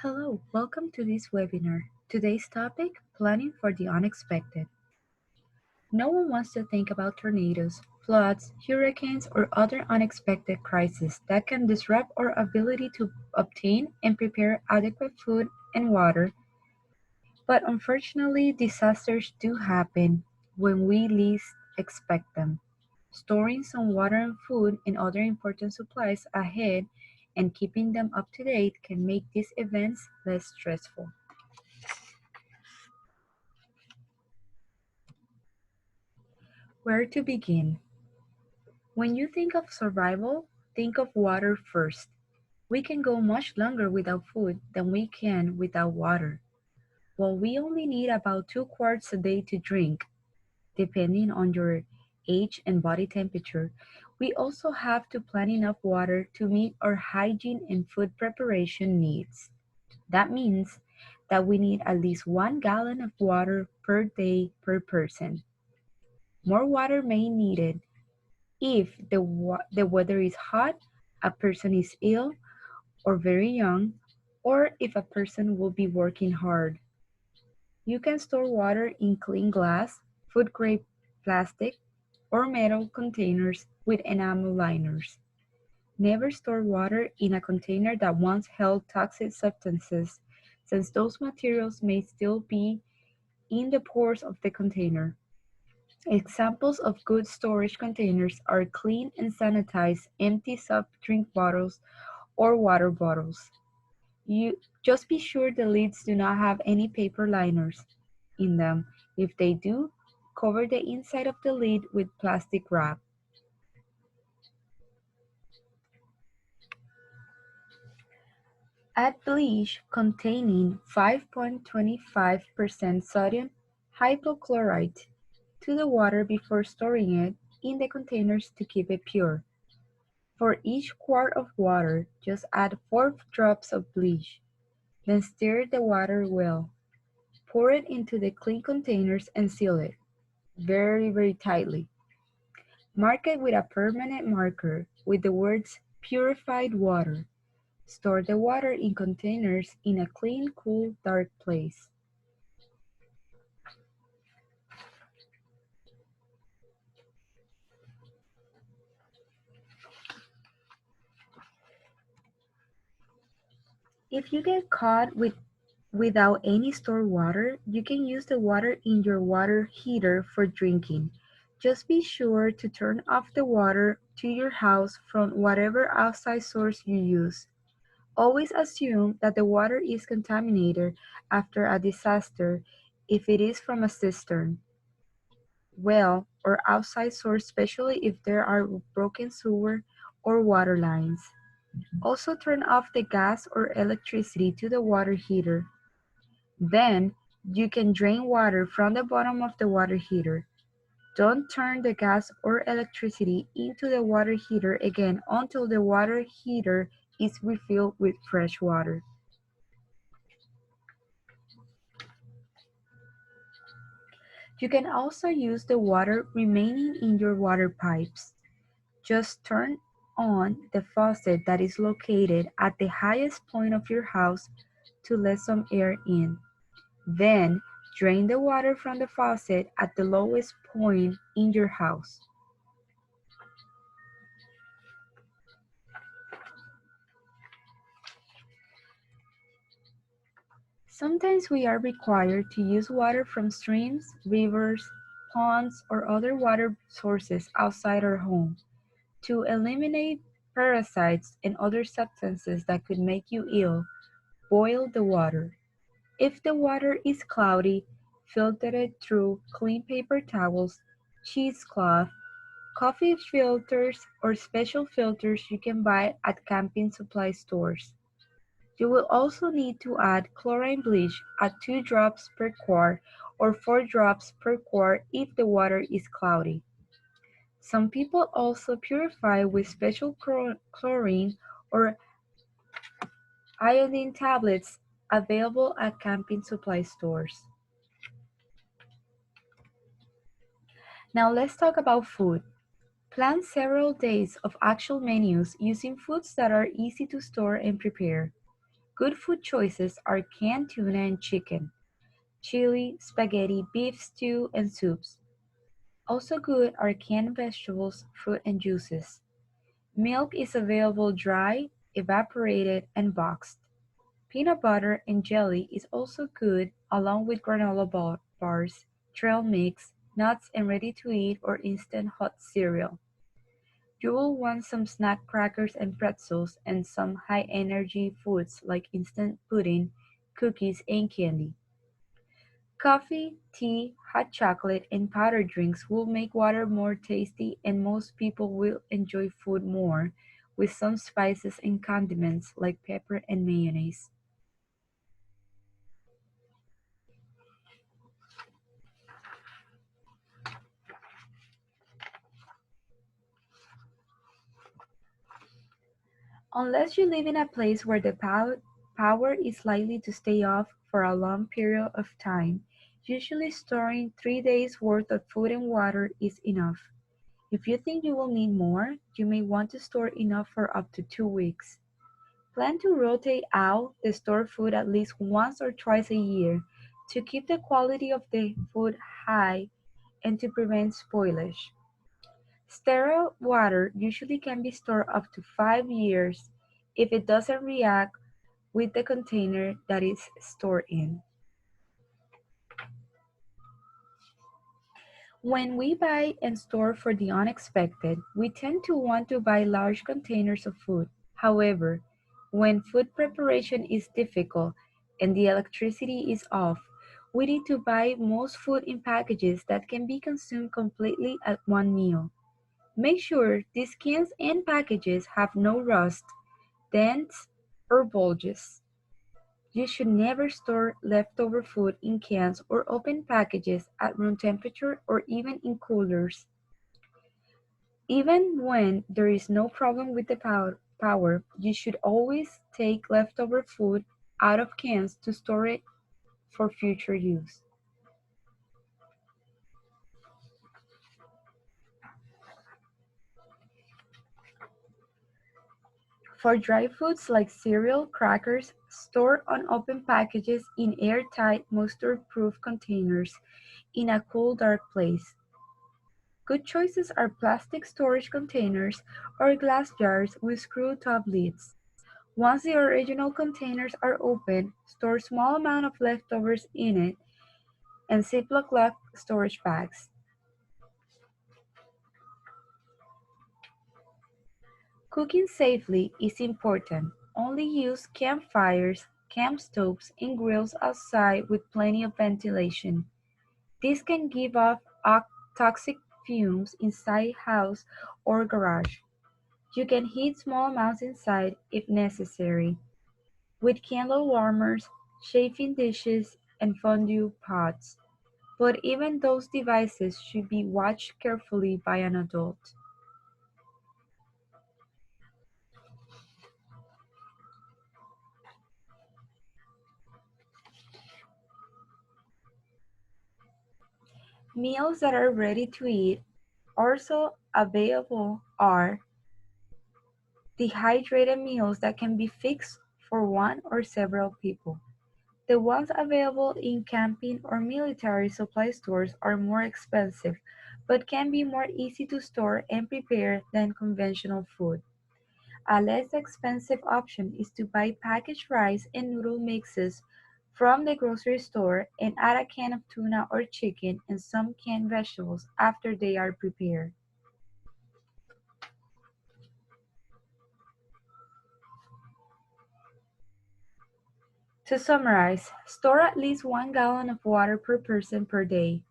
Hello, welcome to this webinar. Today's topic, planning for the unexpected. No one wants to think about tornadoes, floods, hurricanes, or other unexpected crises that can disrupt our ability to obtain and prepare adequate food and water. But unfortunately, disasters do happen when we least expect them. Storing some water and food and other important supplies ahead and keeping them up to date can make these events less stressful. Where to begin? When you think of survival, think of water first. We can go much longer without food than we can without water. While we only need about 2 quarts a day to drink, depending on your age and body temperature, we also have to plan enough water to meet our hygiene and food preparation needs. That means that we need at least 1 gallon of water per day per person. More water may be needed if the weather is hot, a person is ill or very young, or if a person will be working hard. You can store water in clean glass, food grade plastic, or metal containers with enamel liners. Never store water in a container that once held toxic substances, since those materials may still be in the pores of the container. Examples of good storage containers are clean and sanitized empty soft drink bottles or water bottles. You just be sure the lids do not have any paper liners in them. If they do, cover the inside of the lid with plastic wrap. Add bleach containing 5.25% sodium hypochlorite to the water before storing it in the containers to keep it pure. For each quart of water, just add 4 drops of bleach. Then stir the water well. Pour it into the clean containers and seal it very tightly. Mark it with a permanent marker with the words purified water. Store the water in containers in a clean, cool, dark place. If you get caught without any stored water, you can use the water in your water heater for drinking. Just be sure to turn off the water to your house from whatever outside source you use. Always assume that the water is contaminated after a disaster if it is from a cistern, well, or outside source, especially if there are broken sewer or water lines. Also turn off the gas or electricity to the water heater. Then, you can drain water from the bottom of the water heater. Don't turn the gas or electricity into the water heater again until the water heater is refilled with fresh water. You can also use the water remaining in your water pipes. Just turn on the faucet that is located at the highest point of your house to let some air in. Then, drain the water from the faucet at the lowest point in your house. Sometimes we are required to use water from streams, rivers, ponds, or other water sources outside our home. To eliminate parasites and other substances that could make you ill, boil the water. If the water is cloudy, filter it through clean paper towels, cheesecloth, coffee filters, or special filters you can buy at camping supply stores. You will also need to add chlorine bleach at 2 drops per quart or 4 drops per quart if the water is cloudy. Some people also purify with special chlorine or iodine tablets available at camping supply stores. Now let's talk about food. Plan several days of actual menus using foods that are easy to store and prepare. Good food choices are canned tuna and chicken, chili, spaghetti, beef stew, and soups. Also good are canned vegetables, fruit, and juices. Milk is available dry, evaporated, and boxed. Peanut butter and jelly is also good along with granola bars, trail mix, nuts, and ready-to-eat or instant hot cereal. You will want some snack crackers and pretzels and some high-energy foods like instant pudding, cookies, and candy. Coffee, tea, hot chocolate, and powdered drinks will make water more tasty, and most people will enjoy food more with some spices and condiments like pepper and mayonnaise. Unless you live in a place where the power is likely to stay off for a long period of time, usually storing 3 days worth of food and water is enough. If you think you will need more, you may want to store enough for up to 2 weeks. Plan to rotate out the stored food at least once or twice a year to keep the quality of the food high and to prevent spoilage. Sterile water usually can be stored up to 5 years if it doesn't react with the container that it's stored in. When we buy and store for the unexpected, we tend to want to buy large containers of food. However, when food preparation is difficult and the electricity is off, we need to buy most food in packages that can be consumed completely at one meal. Make sure these cans and packages have no rust, dents, or bulges. You should never store leftover food in cans or open packages at room temperature or even in coolers. Even when there is no problem with the power, you should always take leftover food out of cans to store it for future use. For dry foods like cereal, crackers, store unopened packages in airtight, moisture-proof containers in a cool, dark place. Good choices are plastic storage containers or glass jars with screw-top lids. Once the original containers are open, store small amount of leftovers in it and Ziploc lock storage bags. Cooking safely is important. Only use campfires, camp stoves, and grills outside with plenty of ventilation. This can give off toxic fumes inside house or garage. You can heat small amounts inside if necessary, with candle warmers, chafing dishes, and fondue pots. But even those devices should be watched carefully by an adult. Meals that are ready to eat also available are dehydrated meals that can be fixed for one or several people. The ones available in camping or military supply stores are more expensive, but can be more easy to store and prepare than conventional food. A less expensive option is to buy packaged rice and noodle mixes from the grocery store and add a can of tuna or chicken and some canned vegetables after they are prepared. To summarize, store at least 1 gallon of water per person per day.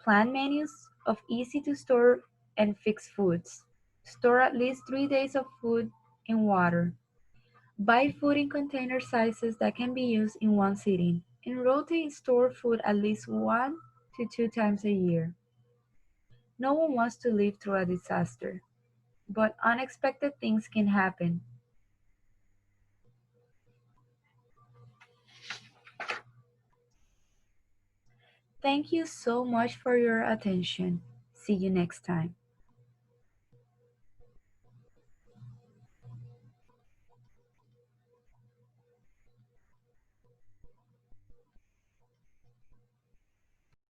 Plan menus of easy to store and fix foods. Store at least 3 days of food and water. Buy food in container sizes that can be used in one sitting. And rotate store food at least 1 to 2 times a year. No one wants to live through a disaster, but unexpected things can happen. Thank you so much for your attention. See you next time.